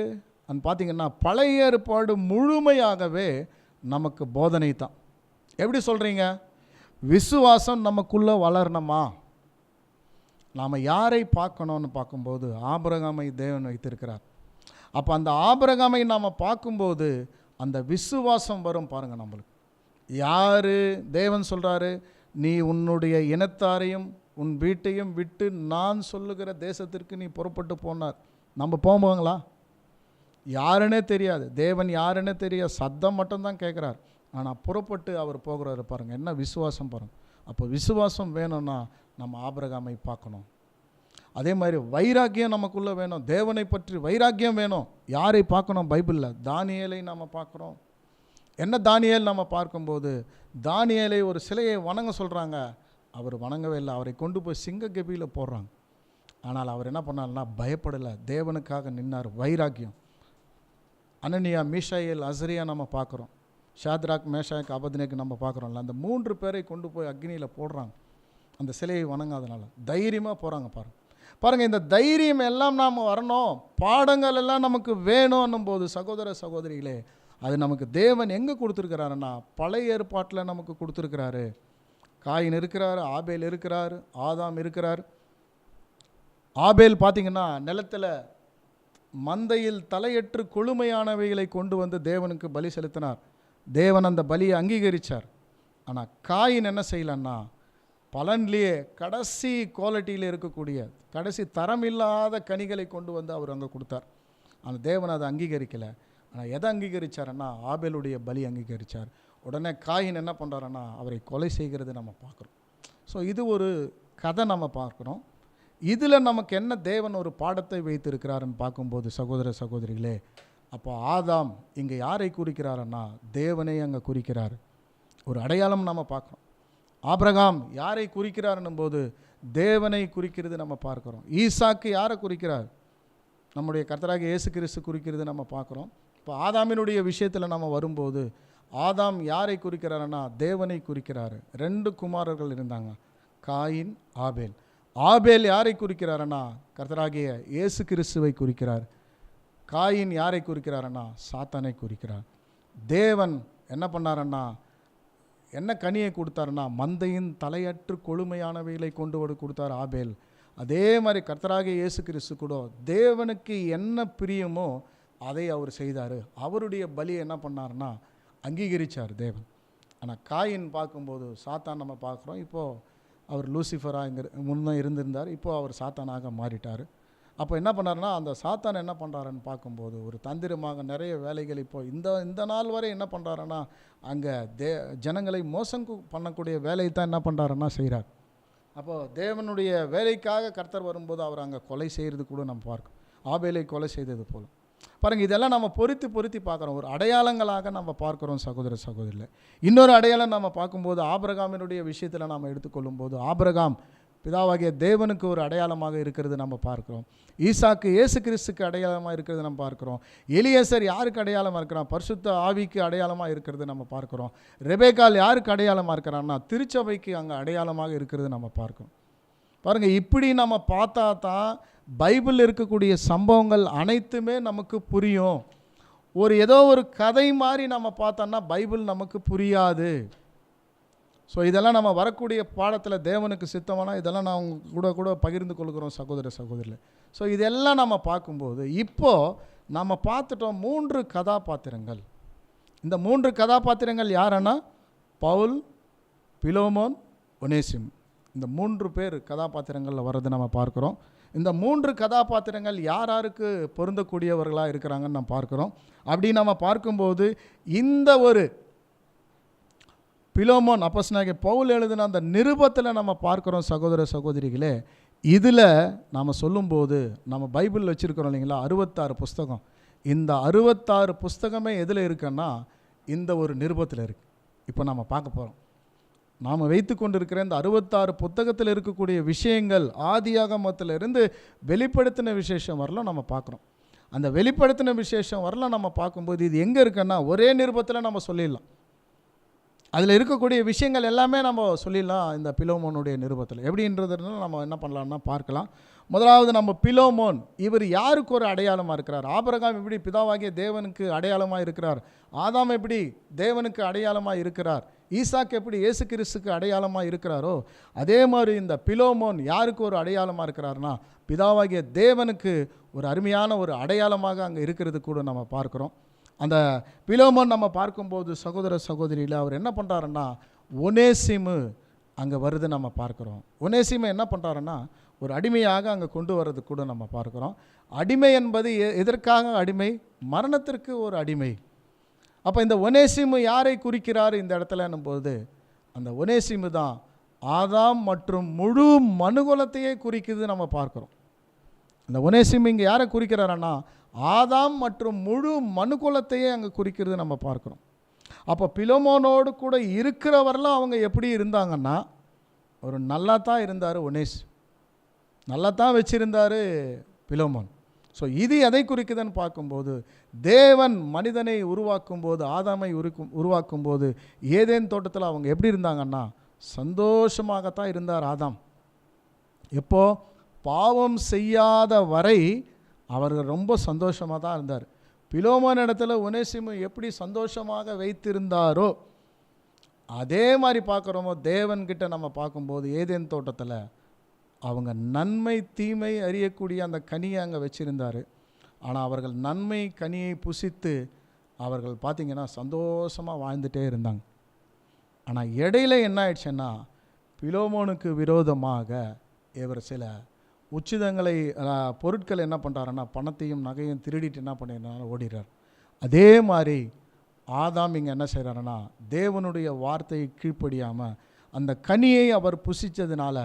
Speaker 1: பார்த்தீங்கன்னா பழைய ஏற்பாடு முழுமையாகவே நமக்கு போதனை தான். எப்படி சொல்கிறீங்க? விசுவாசம் நமக்குள்ளே வளரணுமா? நாம் யாரை பார்க்கணும்னு பார்க்கும்போது ஆபிரகாமை தேவன் வைத்திருக்கிறார். அப்போ அந்த ஆபிரகாமை நாம் பார்க்கும்போது அந்த விசுவாசம் வரும். பாருங்கள், நம்மளுக்கு யார் தேவன் சொல்கிறாரு, நீ உன்னுடைய இனத்தாரையும் உன் வீட்டையும் விட்டு நான் சொல்லுகிற தேசத்திற்கு நீ புறப்பட்டு போனார். நம்ம போவாங்களா? யாருன்னே தெரியாது, தேவன் யாருன்னே தெரியாது, சத்தம் மட்டும்தான் கேட்குறார். ஆனால் புறப்பட்டு அவர் போகிறாரு. பாருங்கள், என்ன விசுவாசம் பாருங்கள். அப்போ விசுவாசம் வேணும்னா நம்ம ஆபிரகாமை பார்க்கணும். அதே மாதிரி வைராக்கியம் நமக்குள்ளே வேணும், தேவனை பற்றி வைராக்கியம் வேணும். யாரை பார்க்கணும்? பைபிளில் தானியேலை நம்ம பார்க்குறோம். என்ன தானியேல் நம்ம பார்க்கும்போது தானியேலை ஒரு சிலையை வணங்க சொல்கிறாங்க, அவர் வணங்கவே இல்லை. அவரை கொண்டு போய் சிங்க கெபியில் போடுறாங்க. ஆனால் அவர் என்ன பண்ணார்னா பயப்படலை, தேவனுக்காக நின்னார். வைராக்கியம். அனனியா, மீஷாயேல், அசரியா நம்ம பார்க்குறோம். ஷாத்ராக், மேஷாக், அபத்நேக்கு நம்ம பார்க்குறோம்ல. அந்த 3 பேரை கொண்டு போய் அக்னியில் போடுறாங்க, அந்த சிலையை வணங்காதனால. தைரியமாக போகிறாங்க. பாருங்கள், இந்த தைரியம் எல்லாம் நாம் வரணும், பாடங்கள் எல்லாம் நமக்கு வேணும்னும் போது சகோதர சகோதரிகளே, அது நமக்கு தேவன் எங்கே கொடுத்துருக்கிறாருன்னா பழைய ஏற்பாட்டில் நமக்கு கொடுத்துருக்கிறாரு. காயின் இருக்கிறார், ஆபேல் இருக்கிறார், ஆதாம் இருக்கிறார். ஆபேல் பார்த்திங்கன்னா நிலத்தில் மந்தையில் தலையற்று கொழுமையானவைகளை கொண்டு வந்து தேவனுக்கு பலி செலுத்தினார். தேவன் அந்த பலியை அங்கீகரித்தார். ஆனால் காயின் என்ன செய்யலன்னா பலன்லேயே கடைசி குவாலிட்டியில் இருக்கக்கூடிய கடைசி தரம் இல்லாத கனிகளை கொண்டு வந்து அவர் அங்கே கொடுத்தார். அந்த தேவன் அதை அங்கீகரிக்கலை. ஆனால் எதை அங்கீகரித்தாருன்னா ஆபேலுடைய பலி அங்கீகரித்தார். உடனே காயின் என்ன பண்ணுறாருன்னா அவரை கொலை செய்கிறது நம்ம பார்க்குறோம். ஸோ இது ஒரு கதை நம்ம பார்க்குறோம். இதில் நமக்கு என்ன தேவன் ஒரு பாடத்தை வைத்திருக்கிறாருன்னு பார்க்கும்போது சகோதர சகோதரிகளே, அப்போ ஆதாம் இங்கே யாரை குறிக்கிறாருன்னா தேவனை அங்கே குறிக்கிறார். ஒரு அடையாளம் நம்ம பார்க்குறோம். ஆபிரகாம் யாரை குறிக்கிறாருன்னும் போது தேவனை குறிக்கிறது நம்ம பார்க்குறோம். ஈசாக்கு யாரை குறிக்கிறார்? நம்முடைய கர்த்தராகிய இயேசு கிறிஸ்து குறிக்கிறது நம்ம பார்க்குறோம். இப்போ ஆதாமினுடைய விஷயத்தில் நம்ம வரும்போது ஆதாம் யாரை குறிக்கிறாருன்னா தேவனை குறிக்கிறாரு. 2 குமாரர்கள் இருந்தாங்க, காயின், ஆபேல். ஆபேல் யாரை குறிக்கிறாருன்னா கர்த்தராகிய இயேசு கிறிஸ்துவை குறிக்கிறார். காயின் யாரை குறிக்கிறாருன்னா சாத்தானை குறிக்கிறார். தேவன் என்ன பண்ணாருன்னா என்ன கனியை கொடுத்தாருன்னா மந்தையின் தலையற்று கொழுமையானவைகளை கொண்டு வந்து கொடுத்தார் ஆபேல். அதே மாதிரி கர்த்தராகிய இயேசு கிறிஸ்து கூட தேவனுக்கு என்ன பிரியமோ அதை அவர் செய்தார். அவருடைய பலியை என்ன பண்ணார்னா அங்கீகரித்தார் தேவன். ஆனால் காயின் பார்க்கும்போது சாத்தான் நம்ம பார்க்குறோம். இப்போது அவர் லூசிஃபராக இங்கே முன்னே இருந்திருந்தார், இப்போது அவர் சாத்தானாக மாறிட்டார். அப்போ என்ன பண்ணாருன்னா அந்த சாத்தான் என்ன பண்ணுறாருன்னு பார்க்கும்போது ஒரு தந்திரமாக நிறைய வேலைகள் இப்போ இந்த நாள் வரை என்ன பண்ணுறாருன்னா அங்கே ஜனங்களை மோசம் பண்ணக்கூடிய வேலையை தான் என்ன பண்ணுறாருன்னா செய்கிறார். அப்போது தேவனுடைய வேலைக்காக கர்த்தர் வரும்போது அவர் அங்கே கொலை செய்கிறது கூட நம்ம பார்க்கணும். ஆபேலை கொலை செய்தது போல் பாருங்கள். இதெல்லாம் நம்ம பொருத்தி பார்க்குறோம். ஒரு அடையாளங்களாக நம்ம பார்க்குறோம் சகோதர சகோதரில். இன்னொரு அடையாளம் நம்ம பார்க்கும்போது ஆபிரகாமினுடைய விஷயத்தில் நாம் எடுத்துக்கொள்ளும் போது ஆபிரகாம் பிதாவாகிய தேவனுக்கு ஒரு அடையாளமாக இருக்கிறது நம்ம பார்க்குறோம். ஈசாக்கு இயேசு கிறிஸ்துக்கு அடையாளமாக இருக்கிறது நம்ம பார்க்குறோம். எலியேசர் யாருக்கு அடையாளமாக இருக்கிறான்? பரிசுத்த ஆவிக்கு அடையாளமாக இருக்கிறது நம்ம பார்க்குறோம். ரெபேக்காள் யாருக்கு அடையாளமாக இருக்கிறான்னா திருச்சபைக்கு அங்கே அடையாளமாக இருக்கிறது நம்ம பார்க்குறோம். பாருங்கள், இப்படி நம்ம பார்த்தா தான் பைபிளில் இருக்கக்கூடிய சம்பவங்கள் அனைத்துமே நமக்கு புரியும். ஏதோ ஒரு கதை மாதிரி நம்ம பார்த்தோன்னா பைபிள் நமக்கு புரியாது. ஸோ இதெல்லாம் நம்ம வரக்கூடிய பாடத்தில் தேவனுக்கு சித்தமான இதெல்லாம் நான் உங்க கூட பகிர்ந்து கொள்கிறோம் சகோதர சகோதரில். ஸோ இதெல்லாம் நம்ம பார்க்கும்போது இப்போது நம்ம பார்த்துட்டோம் 3 கதாபாத்திரங்கள். இந்த 3 கதாபாத்திரங்கள் யாருன்னா பவுல், பிலோமோன், ஒனேசிம். இந்த 3 பேர் கதாபாத்திரங்களில் வர்றது நம்ம பார்க்குறோம். இந்த 3 கதாபாத்திரங்கள் யாருக்கு பொருந்தக்கூடியவர்களாக இருக்கிறாங்கன்னு நம்ம பார்க்குறோம். அப்படி நம்ம பார்க்கும்போது இந்த ஒரு பிலோமோன் அப்போஸ்தலனாகிய பவுல் எழுதின அந்த நிருபத்தில் நம்ம பார்க்குறோம் சகோதர சகோதரிகளே. இதில் நாம் சொல்லும்போது நம்ம பைபிள் வச்சுருக்கிறோம் இல்லைங்களா 66 புஸ்தகம். இந்த 66 புஸ்தகமே எதில் இருக்குன்னா இந்த ஒரு நிருபத்தில் இருக்குது. இப்போ நம்ம பார்க்க போகிறோம். நாம் வைத்து கொண்டிருக்கிற இந்த 66 புத்தகத்தில் இருக்கக்கூடிய விஷயங்கள் ஆதியாகமத்திலிருந்து வெளிப்படுத்தின விசேஷம் வரலாம் நம்ம பார்க்குறோம். அந்த வெளிப்படுத்தின விசேஷம் வரலாம் நம்ம பார்க்கும்போது இது எங்கே இருக்குன்னா ஒரே நிருபத்தில் நம்ம சொல்லிடலாம். அதில் இருக்கக்கூடிய விஷயங்கள் எல்லாமே நம்ம சொல்லிடலாம் இந்த பிலோமோனுடைய நிருபத்தில். எப்படின்றதுன்னு நம்ம என்ன பண்ணலாம்னா பார்க்கலாம். முதலாவது நம்ம பிலோமோன், இவர் யாருக்கு ஒரு அடையாளமாக இருக்கிறார்? ஆபிரகாம் எப்படி பிதாவாகிய தேவனுக்கு அடையாளமாக இருக்கிறார்? ஆதாம் எப்படி தேவனுக்கு அடையாளமாக இருக்கிறார்? ஈசாக்கு எப்படி இயேசு கிறிஸ்துக்கு அடையாளமாக இருக்கிறாரோ அதே மாதிரி இந்த பிலோமோன் யாருக்கு ஒரு அடையாளமாக இருக்கிறார்னா பிதாவாகிய தேவனுக்கு ஒரு அருமையான ஒரு அடையாளமாக அங்கே இருக்கிறது கூட நம்ம பார்க்குறோம். அந்த பிலோமோன் நம்ம பார்க்கும்போது சகோதர சகோதரியில் அவர் என்ன பண்ணுறாருன்னா ஒனேசிமு அங்கே வருது நம்ம பார்க்குறோம். ஒனேசிமு என்ன பண்ணுறாருன்னா ஒரு அடிமையாக அங்கே கொண்டு வர்றது கூட நம்ம பார்க்குறோம். அடிமை என்பது எதற்காக அடிமை? மரணத்திற்கு ஒரு அடிமை. அப்போ இந்த ஒனேசிமு யாரை குறிக்கிறார் இந்த இடத்துல என்னும்போது அந்த ஒனேசிமு தான் ஆதாம் மற்றும் முழு மனுகுலத்தையே குறிக்குது நம்ம பார்க்குறோம். அந்த ஒனேசிமு இங்கே யாரை குறிக்கிறாரன்னா ஆதாம் மற்றும் முழு மனுகுலத்தையே அங்கே குறிக்கிறது நம்ம பார்க்குறோம். அப்போ பிலோமோனோடு கூட இருக்கிறவரெல்லாம் அவங்க எப்படி இருந்தாங்கன்னா ஒரு நல்லா தான் இருந்தார் ஒனேஸ், நல்லா தான் வச்சுருந்தார் பிலோமோன். ஸோ இது எதை குறிக்குதுன்னு பார்க்கும்போது தேவன் மனிதனை உருவாக்கும்போது ஆதாமை உருவாக்கும்போது ஏதேன் தோட்டத்தில் அவங்க எப்படி இருந்தாங்கன்னா சந்தோஷமாகத்தான் இருந்தார் ஆதாம். எப்போ பாவம் செய்யாத வரை அவர்கள் ரொம்ப சந்தோஷமாக தான் இருந்தார். பிலோமோன் இடத்துல ஒனேசிமு எப்படி சந்தோஷமாக வைத்திருந்தாரோ அதே மாதிரி பார்க்குறோமோ தேவன்கிட்ட நம்ம பார்க்கும்போது ஏதேன் தோட்டத்தில் அவங்க நன்மை தீமை அறியக்கூடிய அந்த கனியை அங்கே வச்சுருந்தார். ஆனால் அவர்கள் நன்மை கனியை புசித்து அவர்கள் பார்த்திங்கன்னா சந்தோஷமாக வாழ்ந்துகிட்டே இருந்தாங்க. ஆனால் இடையில என்ன ஆயிடுச்சுன்னா, பிலோமோனுக்கு விரோதமாக இவர் சில உச்சிதங்களை பொருட்கள் என்ன பண்ணுறாருன்னா, பணத்தையும் நகையும் திருடிட்டு என்ன பண்ணிடுறாரு, ஓடிடுறார். அதே மாதிரி ஆதாம் இங்கே என்ன செய்கிறாருன்னா, தேவனுடைய வார்த்தையை கீழ்ப்படியாமல் அந்த கனியை அவர் புசித்ததுனால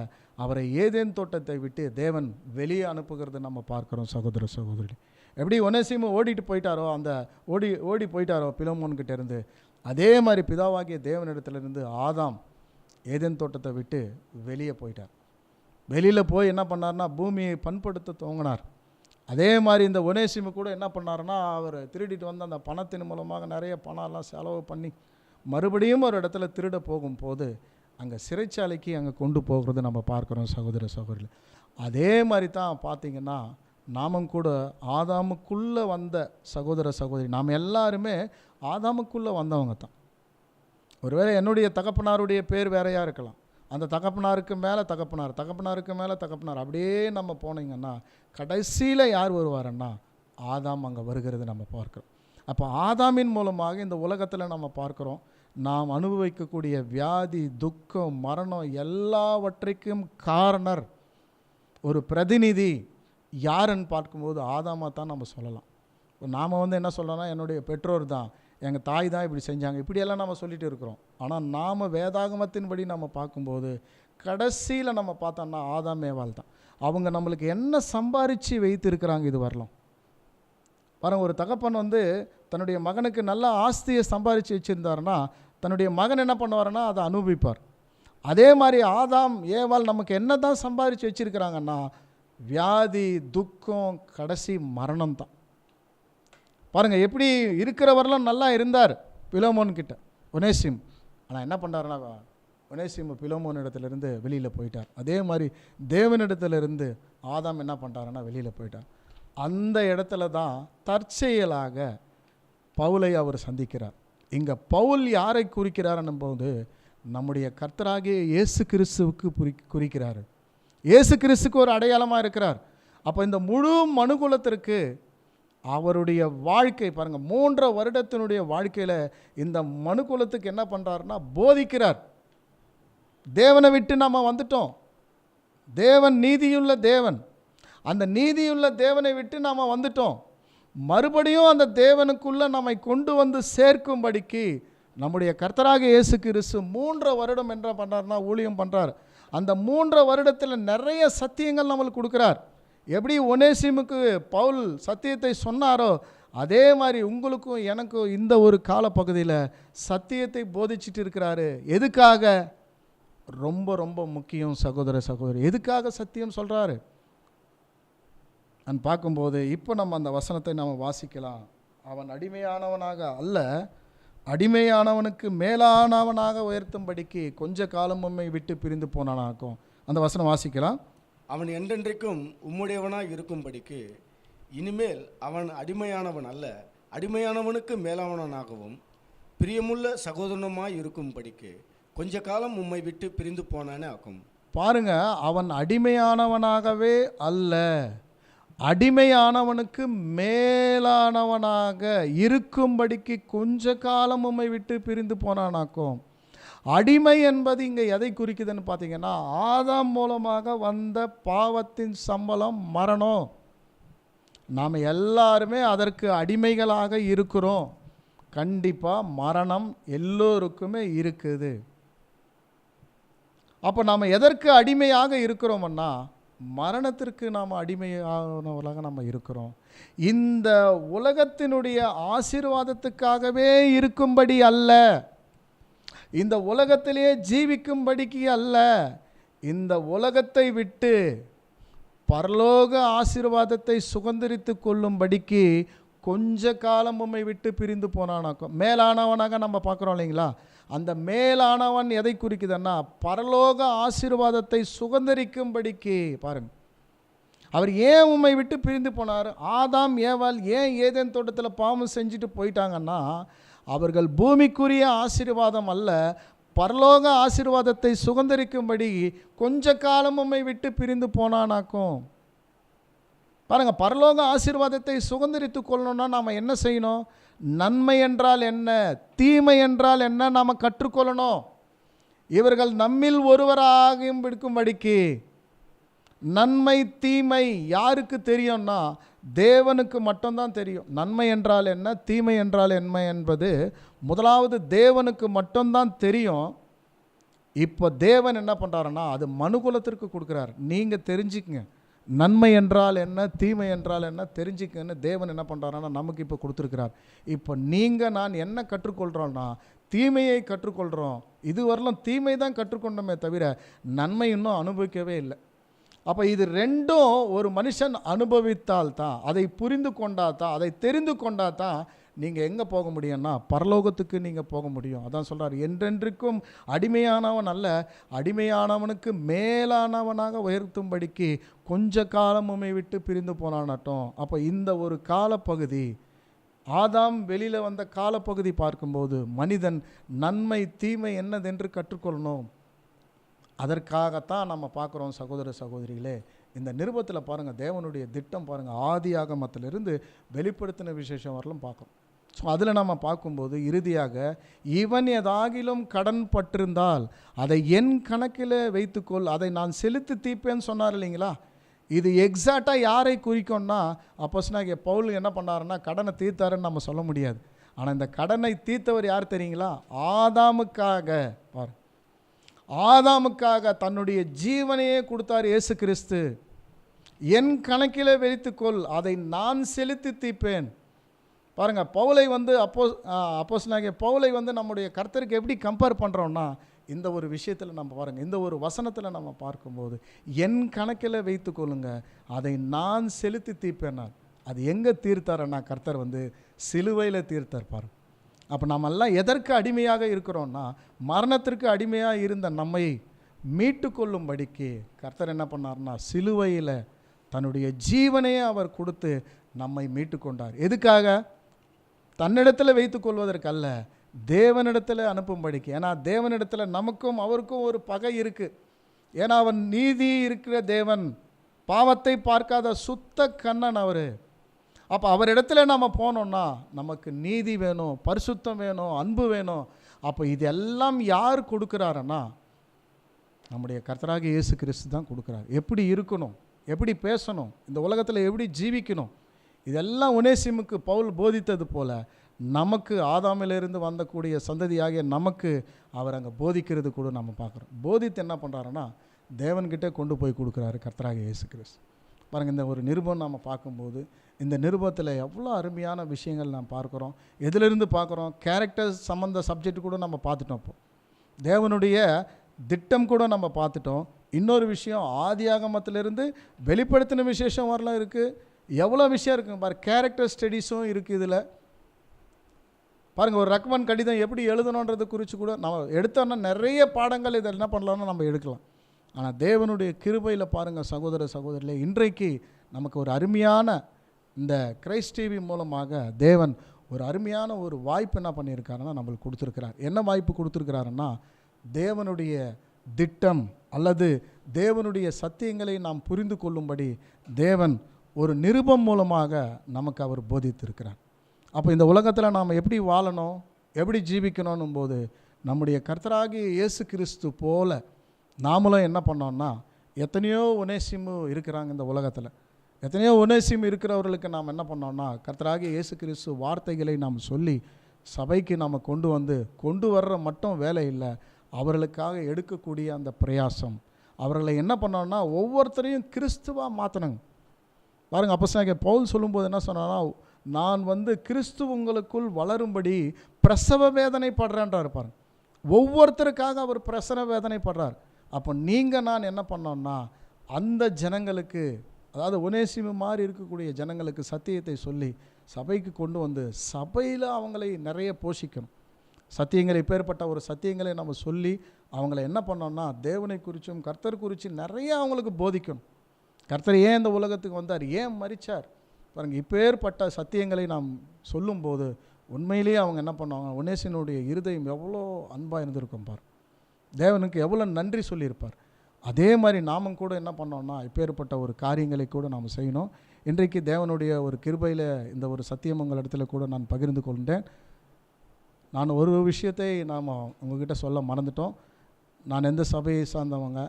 Speaker 1: அவரை ஏதேன் தோட்டத்தை விட்டு தேவன் வெளியே அனுப்புகிறது நம்ம பார்க்குறோம். சகோதர சகோதரி, எப்படி ஒனேசிமு ஓடிட்டு போயிட்டாரோ, அந்த ஓடி போயிட்டாரோ பிலோமோன்கிட்ட இருந்து, அதே மாதிரி பிதாவாகிய தேவனிடத்திலிருந்து ஆதாம் ஏதேன் தோட்டத்தை விட்டு வெளியே போயிட்டார். வெளியில் போய் என்ன பண்ணார்னா, பூமியை பண்படுத்த துவங்கினார். அதே மாதிரி இந்த ஒனேசிமு கூட என்ன பண்ணாருன்னா, அவர் திருடிட்டு வந்து அந்த பணத்தின் மூலமாக நிறைய பணம்லாம் செலவு பண்ணி மறுபடியும் ஒரு இடத்துல திருட போகும்போது அங்கே சிறைச்சாலைக்கு அங்கே கொண்டு போகிறது நம்ம பார்க்குறோம். சகோதர சகோதரி, அதே மாதிரி தான் பார்த்திங்கன்னா நாமும் கூட ஆதாமுக்குள்ளே வந்த சகோதர சகோதரி, நாம் எல்லாருமே ஆதாமுக்குள்ளே வந்தவங்க தான். ஒருவேளை என்னுடைய தகப்பனாருடைய பேர் வேறையாக இருக்கலாம், அந்த தகப்பனாருக்கு மேலே தகப்பனார், தகப்பனாருக்கு மேலே தகப்பனார், அப்படியே நம்ம போனீங்கன்னா கடைசியில் யார் வருவாருன்னா ஆதாம் அங்கே வருகிறது நம்ம பார்க்குறோம். அப்போ ஆதாமின் மூலமாக இந்த உலகத்தில் நம்ம பார்க்குறோம், நாம் அனுபவிக்கக்கூடிய வியாதி, துக்கம், மரணம் எல்லாவற்றைக்கும் காரணர், ஒரு பிரதிநிதி யாருன்னு பார்க்கும்போது ஆதாமாக தான் நம்ம சொல்லலாம். நாம் என்ன சொல்லலாம், என்னுடைய பெற்றோர் தான், எங்கள் தாய் தான் இப்படி செஞ்சாங்க, இப்படியெல்லாம் நம்ம சொல்லிட்டு இருக்கிறோம். ஆனால் நாம் வேதாகமத்தின்படி நம்ம பார்க்கும்போது கடைசியில் நம்ம பார்த்தோம்னா ஆதாம் ஏவாள் தான். அவங்க நம்மளுக்கு என்ன சம்பாரித்து வைத்திருக்கிறாங்க இது வரலாம் பாருங்கள். ஒரு தகப்பன் தன்னுடைய மகனுக்கு நல்ல ஆஸ்தியை சம்பாரித்து வச்சுருந்தாருன்னா தன்னுடைய மகன் என்ன பண்ணுவாருன்னா அதை அனுபவிப்பார். அதே மாதிரி ஆதாம் ஏவாள் நமக்கு என்ன தான் சம்பாரித்து வச்சுருக்கிறாங்கன்னா வியாதி, துக்கம், கடைசி மரணம் தான். பாருங்கள், எப்படி இருக்கிறவரெல்லாம் நல்லா இருந்தார் பிலோமோன்கிட்ட ஒனேசிம். ஆனால் என்ன பண்ணுறாருன்னா, ஒனேசிம் பிலோமோன் இடத்துலேருந்து வெளியில் போயிட்டார். அதே மாதிரி தேவனிடத்துலேருந்து ஆதாம் என்ன பண்ணுறாருன்னா வெளியில் போயிட்டார். அந்த இடத்துல தான் தற்செயலாக பவுலை அவர் சந்திக்கிறார். இங்கே பவுல் யாரை குறிக்கிறாருன்னும் போது நம்முடைய கர்த்தராகிய இயேசு கிறிஸ்துவுக்கு குறிக்கிறார். இயேசு கிறிஸ்துக்கு ஒரு அடையாளமாக இருக்கிறார். அப்போ இந்த முழு மனுகுலத்திற்கு அவருடைய வாழ்க்கை பாருங்கள், 3 வருடத்தினுடைய வாழ்க்கையில் இந்த மனுக்குலத்துக்கு என்ன பண்ணுறாருன்னா போதிக்கிறார். தேவனை விட்டு நம்ம வந்துட்டோம், தேவன் நீதியுள்ள தேவன், அந்த நீதியுள்ள தேவனை விட்டு நாம் வந்துட்டோம். மறுபடியும் அந்த தேவனுக்குள்ளே நம்மை கொண்டு வந்து சேர்க்கும்படிக்கு நம்முடைய கர்த்தராகிய இயேசு கிறிஸ்து 3 வருடம் என்ன பண்ணுறாருன்னா ஊழியம் பண்ணுறார். அந்த 3 வருடத்தில் நிறைய சத்தியங்கள் நம்மளுக்கு கொடுக்குறார். எப்படி ஒனேசிமுக்கு பவுல் சத்தியத்தை சொன்னாரோ அதே மாதிரி உங்களுக்கும் எனக்கும் இந்த ஒரு காலப்பகுதியில் சத்தியத்தை போதிச்சுட்டு இருக்கிறாரு. எதுக்காக? ரொம்ப ரொம்ப முக்கியம் சகோதர சகோதரி. எதுக்காக சத்தியம் சொல்கிறாரு நான் பார்க்கும்போது இப்போ நம்ம அந்த வசனத்தை நாம் வாசிக்கலாம். அவன் அடிமையானவனாக அல்ல, அடிமையானவனுக்கு மேலானவனாக உயர்த்தும்படிக்கு கொஞ்ச காலம் உம்மை விட்டு பிரிந்து போனானாக்கும். அந்த வசனம் வாசிக்கலாம்.
Speaker 2: அவன் என்றென்றைக்கும் உம்முடையவனாய் இருக்கும்படிக்கு இனிமேல் அவன் அடிமையானவன் அல்ல, அடிமையானவனுக்கு மேலானவனாகவும் பிரியமுள்ள சகோதரனுமாய் இருக்கும்படிக்கு கொஞ்ச காலம் உம்மை விட்டு பிரிந்து போனானே ஆக்கும்.
Speaker 1: பாருங்க, அவன் அடிமையானவனாகவே அல்ல, அடிமையானவனுக்கு மேலானவனாக இருக்கும்படிக்கு கொஞ்ச காலம் உம்மை விட்டு பிரிந்து போனானாக்கும். அடிமை என்பது இங்கே எதை குறிக்குதுன்னு பார்த்தீங்கன்னா ஆதாம் மூலமாக வந்த பாவத்தின் சம்பளம் மரணம். நாம் எல்லாருமே அதற்கு அடிமைகளாக இருக்கிறோம். கண்டிப்பாக மரணம் எல்லோருக்குமே இருக்குது. அப்போ நாம் எதற்கு அடிமையாக இருக்கிறோம்னா மரணத்திற்கு நாம் அடிமையானவர்களாக நம்ம இருக்கிறோம். இந்த உலகத்தினுடைய ஆசீர்வாதத்துக்காகவே இருக்கும்படி அல்ல, இந்த உலகத்திலேயே ஜீவிக்கும்படிக்கு அல்ல, இந்த உலகத்தை விட்டு பரலோக ஆசீர்வாதத்தை சுதந்திரித்து கொள்ளும்படிக்கு கொஞ்ச காலம் உம்மை விட்டு பிரிந்து போனானாக்கும். மேலானவனாக நம்ம பார்க்குறோம் இல்லைங்களா? அந்த மேலானவன் எதை குறிக்குதுன்னா பரலோக ஆசீர்வாதத்தை சுதந்திரிக்கும்படிக்கு. பாருங்க, அவர் ஏன் உம்மை விட்டு பிரிந்து போனார்? ஆதாம் ஏவாள் ஏன் ஏதேன் தோட்டத்தில் பாவம் செஞ்சுட்டு போயிட்டாங்கன்னா அவர்கள் பூமிக்குரிய ஆசீர்வாதம் அல்ல, பரலோக ஆசீர்வாதத்தை சுதந்திரிக்கும்படி கொஞ்ச காலம் உம்மை விட்டு பிரிந்து போனானாக்கும். பாருங்கள், பரலோக ஆசீர்வாதத்தை சுதந்திரித்து கொள்ளணும்னா நாம் என்ன செய்யணும்? நன்மை என்றால் என்ன, தீமை என்றால் என்ன நாம் கற்றுக்கொள்ளணும். இவர்கள் நம்மில் ஒருவராகவும் இருக்கும்படிக்கு. நன்மை தீமை யாருக்கு தெரியும்னா தேவனுக்கு மட்டும்தான் தெரியும். நன்மை என்றால் என்ன, தீமை என்றால் என்ன என்பது முதலாவது தேவனுக்கு மட்டும்தான் தெரியும். இப்போ தேவன் என்ன பண்ணுறாருன்னா அது மனுகுலத்திற்கு கொடுக்குறார். நீங்கள் தெரிஞ்சுக்கங்க, நன்மை என்றால் என்ன, தீமை என்றால் என்ன தெரிஞ்சுக்கன்னு தேவன் என்ன பண்ணுறாருன்னா நமக்கு இப்போ கொடுத்துருக்கிறார். இப்போ நீங்கள் நான் என்ன கற்றுக்கொள்கிறோன்னா தீமையை கற்றுக்கொள்கிறோம். இதுவரையிலும் தீமை தான் கற்றுக்கொண்டோமே தவிர நன்மை இன்னும் அனுபவிக்கவே இல்லை. அப்போ இது ரெண்டும் ஒரு மனுஷன் அனுபவித்தால் தான், அதை புரிந்து கொண்டால் தான், அதை தெரிந்து கொண்டால் தான் நீங்கள் எங்கே போக முடியும்னா பரலோகத்துக்கு நீங்கள் போக முடியும். அதான் சொல்கிறார், என்றென்றைக்கும் அடிமையானவன் அல்ல, அடிமையானவனுக்கு மேலானவனாக உயர்த்தும்படிக்கு கொஞ்ச காலம் உம்மை விட்டு பிரிந்து போனானட்டும். அப்போ இந்த ஒரு காலப்பகுதி, ஆதாம் வெளியில் வந்த காலப்பகுதி பார்க்கும்போது மனிதன் நன்மை தீமை என்னதென்று கற்றுக்கொள்ளணும். அதற்காகத்தான் நம்ம பார்க்குறோம். சகோதர சகோதரிகளே, இந்த நிருபத்தில் பாருங்கள், தேவனுடைய திட்டம் பாருங்கள், ஆதி ஆகமத்திலிருந்து வெளிப்படுத்தின விசேஷம் வரலும் பார்க்குறோம். ஸோ அதில் நம்ம பார்க்கும்போது இறுதியாக இவன் எதாகிலும் கடன் பட்டிருந்தால் அதை என் கணக்கில் வைத்துக்கொள், அதை நான் செலுத்தி தீர்ப்பேன்னு சொன்னார் இல்லைங்களா. இது எக்ஸாக்டாக யாரை குறிக்கும்னா அப்போஸ்தலனாகிய பவுல் என்ன பண்ணாருன்னா கடனை தீர்த்தாருன்னு நம்ம சொல்ல முடியாது. ஆனால் இந்த கடனை தீர்த்தவர் யார் தெரியுங்களா? ஆதாமுக்காக. பாரு, ஆதாமுக்காக தன்னுடைய ஜீவனையே கொடுத்தார் இயேசு கிறிஸ்து. என் கணக்கில் வைத்துக்கொள், அதை நான் செலுத்தி தீர்ப்பேன். பாருங்கள், பவுலை வந்து அப்போஸ்தலனாகிய பவுலை வந்து நம்முடைய கர்த்தருக்கு எப்படி கம்பேர் பண்ணுறோன்னா இந்த ஒரு விஷயத்தில் நம்ம பாருங்கள், இந்த ஒரு வசனத்தில் நம்ம பார்க்கும்போது என் கணக்கில் வைத்துக்கொள்ளுங்க, அதை நான் செலுத்தி தீர்ப்பேன். அது எங்கே தீர்த்தாரன்னா கர்த்தர் வந்து சிலுவையில் தீர்த்தார். பாருங்க, அப்போ நம்மெல்லாம் எதற்கு அடிமையாக இருக்கிறோன்னா மரணத்திற்கு அடிமையாக இருந்த நம்மை மீட்டு கொள்ளும்படிக்கு கர்த்தர் என்ன பண்ணார்னா சிலுவையில் தன்னுடைய ஜீவனையே அவர் கொடுத்து நம்மை மீட்டு கொண்டார். எதுக்காக? தன்னிடத்தில் வைத்து கொள்வதற்கல்ல, தேவனிடத்தில் அனுப்பும்படிக்கு. ஏன்னா தேவனிடத்தில் நமக்கும் அவருக்கும் ஒரு பகை இருக்குது. ஏன்னா அவன் நீதி இருக்கிற தேவன், பாவத்தை பார்க்காத சுத்த கண்ணன் அவர். அப்போ அவரிடத்துல நம்ம போனோம்னா நமக்கு நீதி வேணும், பரிசுத்தம் வேணும், அன்பு வேணும். அப்போ இதெல்லாம் யார் கொடுக்குறாருன்னா நம்முடைய கர்த்தராகிய இயேசு கிறிஸ்து தான் கொடுக்குறார். எப்படி இருக்கணும், எப்படி பேசணும், இந்த உலகத்தில் எப்படி ஜீவிக்கணும், இதெல்லாம் ஒனேசிமுக்கு பவுல் போதித்தது போல நமக்கு ஆதாமிலிருந்து வந்தக்கூடிய சந்ததியாகிய நமக்கு அவர் அங்கே போதிக்கிறது கூட நம்ம பார்க்குறோம். போதித்து என்ன பண்ணுறாருன்னா தேவன்கிட்ட கொண்டு போய் கொடுக்குறாரு கர்த்தராகிய இயேசு கிறிஸ்து. பாருங்கள், இந்த ஒரு நிருபம் நம்ம பார்க்கும்போது இந்த நிருபத்தில் எவ்வளோ அருமையான விஷயங்கள் நாம் பார்க்குறோம். எதிலிருந்து பார்க்குறோம்? கேரக்டர்ஸ் சம்மந்த சப்ஜெக்ட் கூட நம்ம பார்த்துட்டோம். இப்போ தேவனுடைய திட்டம் கூட நம்ம பார்த்துட்டோம். இன்னொரு விஷயம், ஆதி ஆகமத்திலிருந்து வெளிப்படுத்தின விசேஷம் வரலாம் இருக்குது. எவ்வளோ விஷயம் இருக்குங்க பாரு, கேரக்டர் ஸ்டடீஸும் இருக்குது இதில். பாருங்கள், ஒரு ரெக்கமெண்ட் கடிதம் எப்படி எழுதணுன்றது குறித்து கூட நம்ம எடுத்தோன்னா நிறைய பாடங்கள் இதை என்ன பண்ணலாம்னு நம்ம எடுக்கலாம். ஆனால் தேவனுடைய கிருபையில் பாருங்கள் சகோதர சகோதரிகளே, இன்றைக்கு நமக்கு ஒரு அருமையான இந்த கிரைஸ்ட் டிவி மூலமாக தேவன் ஒரு அருமையான ஒரு வாய்ப்பு என்ன பண்ணியிருக்காருன்னா நம்மளுக்கு கொடுத்துருக்கிறார். என்ன வாய்ப்பு கொடுத்துருக்கிறாருன்னா தேவனுடைய திட்டம் அல்லது தேவனுடைய சத்தியங்களை நாம் புரிந்து கொள்ளும்படி தேவன் ஒரு நிருபம் மூலமாக நமக்கு அவர் போதித்திருக்கிறார். அப்போ இந்த உலகத்தில் நாம் எப்படி வாழணும், எப்படி ஜீவிக்கணும் போது நம்முடைய கர்த்தராகிய இயேசு கிறிஸ்து போல நாமளும் என்ன பண்ணோம்னா, எத்தனையோ ஒனேசிமு இருக்கிறாங்க இந்த உலகத்தில். எத்தனையோ ஒனேசிம் இருக்கிறவர்களுக்கு நாம் என்ன பண்ணோம்னா கர்த்தராகிய இயேசு கிறிஸ்து வார்த்தைகளை நாம் சொல்லி சபைக்கு நாம் கொண்டு வர்ற மட்டும் வேலை இல்லை, அவர்களுக்காக எடுக்கக்கூடிய அந்த பிரயாசம், அவர்களை என்ன பண்ணோம்னா ஒவ்வொருத்தரையும் கிறிஸ்துவாக மாற்றணுங்க. பாருங்கள், அப்போஸ்தலனாகிய பவுல் சொல்லும்போது என்ன சொன்னான்னா, நான் கிறிஸ்து உங்களுக்குள் வளரும்படி பிரசவ வேதனைப்படுறேன்றார். பாருங்கள், ஒவ்வொருத்தருக்காக அவர் பிரசவ வேதனைப்படுறார். அப்போ நீங்கள் நான் என்ன பண்ணோம்னா அந்த ஜனங்களுக்கு, அதாவது ஒனேசிமு மாதிரி இருக்கக்கூடிய ஜனங்களுக்கு சத்தியத்தை சொல்லி சபைக்கு கொண்டு சபையில் அவங்களை நிறைய போஷிக்கணும். சத்தியங்களை பேர்பட்ட ஒரு சத்தியங்களை நம்ம சொல்லி அவங்கள என்ன பண்ணோம்னா தேவனை குறித்தும் கர்த்தர் குறித்து நிறைய அவங்களுக்கு போதிக்கணும். கர்த்தர் ஏன் இந்த உலகத்துக்கு வந்தார், ஏன் மரித்தார், பாருங்கள், இப்பேற்பட்ட சத்தியங்களை நாம் சொல்லும்போது உண்மையிலேயே அவங்க என்ன பண்ணுவாங்க, ஒனேசினுடைய இருதயம் எவ்வளோ அன்பாக இருந்திருக்கும் பார், தேவனுக்கு எவ்வளோ நன்றி சொல்லியிருப்பார். அதே மாதிரி நாமும் கூட என்ன பண்ணோம்னா இப்பேற்பட்ட ஒரு காரியங்களை கூட நாம் செய்யணும். இன்றைக்கு தேவனுடைய ஒரு கிருபையில் இந்த ஒரு சத்தியம் உங்கள் இடத்துல கூட நான் பகிர்ந்து கொண்டேன். நான் ஒரு விஷயத்தை நாம் உங்கள்கிட்ட சொல்ல மறந்துட்டோம். நான் எந்த சபையை சார்ந்தவங்க,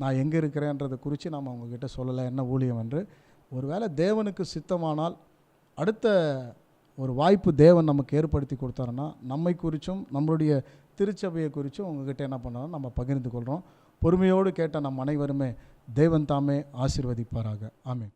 Speaker 1: நான் எங்கே இருக்கிறேன்றதை குறித்து நாம் அவங்கக்கிட்ட சொல்லலை என்ன ஊழியம் என்று. ஒருவேளை தேவனுக்கு சித்தமானால் அடுத்த ஒரு வாய்ப்பு தேவன் நமக்கு ஏற்படுத்தி கொடுத்தாருன்னா நம்மை குறித்தும் நம்மளுடைய திருச்சபையை குறித்தும் உங்ககிட்ட என்ன பண்ணோம் நம்ம பகிர்ந்து கொள்கிறோம். பொறுமையோடு கேட்ட நம் அனைவருமே தேவன் தாமே ஆசீர்வதிப்பாராக. ஆமென்.